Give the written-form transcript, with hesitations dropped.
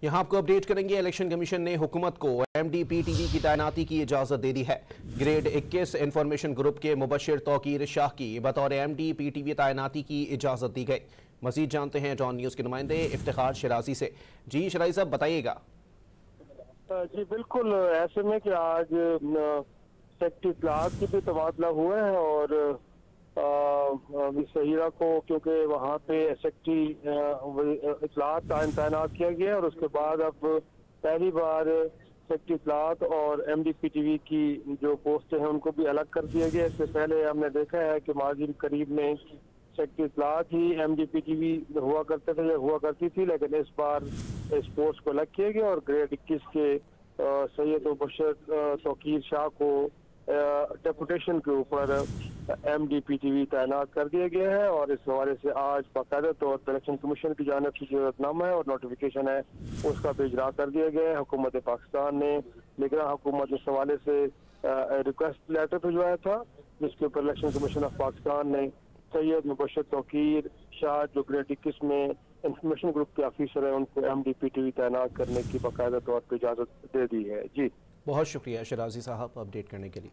यहाँ आपको अपडेट करेंगे। इलेक्शन कमीशन ने हुकूमत को MDPTV की तैनाती की इजाज़त दे दी है। ग्रेड 21 इंफॉर्मेशन ग्रुप के मुबशिर तौकीर शाह की बतौर MDPTV तैनाती की इजाज़त दी गई। मज़ीद जानते हैं डॉन न्यूज़ के नुमाइंदे इफ्तिखार शिराजी से। जी शिराजी साहब बताइएगा। जी बिल्कुल, ऐसे में कि आज सेक्रेटरी इत्तलात की भी तबादला हुआ है और सहीरा को क्योंकि वहाँ पे सेक्रेटरी इत्तलात तैनात किया गया और उसके बाद अब पहली बार सेक्रेटरी इत्तलात और MDPTV की जो पोस्टें हैं उनको भी अलग कर दिया गया। इससे पहले हमने देखा है कि माजी करीब में सेक्रेटरी इत्तलात ही MDPTV हुआ करते थे या हुआ करती थी, लेकिन इस बार इस पोस्ट को अलग किया गया और ग्रेड 21 के सैयद मुबशिर तौकीर शाह को डेपुटेशन के ऊपर MDPTV तैनात कर दिया गया है। और इस हवाले से आज बाकायदा तौर पर इलेक्शन कमीशन की जानिब से जो इज़्ज़तनामा है और नोटिफिकेशन है उसका भी इजरा कर दिया गया है। हुकूमत पाकिस्तान ने निगरान हुकूमत इस हवाले से रिक्वेस्ट लेटर भिजवाया था, जिसके ऊपर इलेक्शन कमीशन ऑफ पाकिस्तान ने सैयद मुबशिर तौकीर शाह जो ग्रेड 21 में इंफॉर्मेशन ग्रुप के ऑफिसर है उनको MDPTV तैनात करने की बाकायदा तौर पर इजाज़त दे दी है। जी बहुत शुक्रिया शिराजी साहब अपडेट करने के लिए।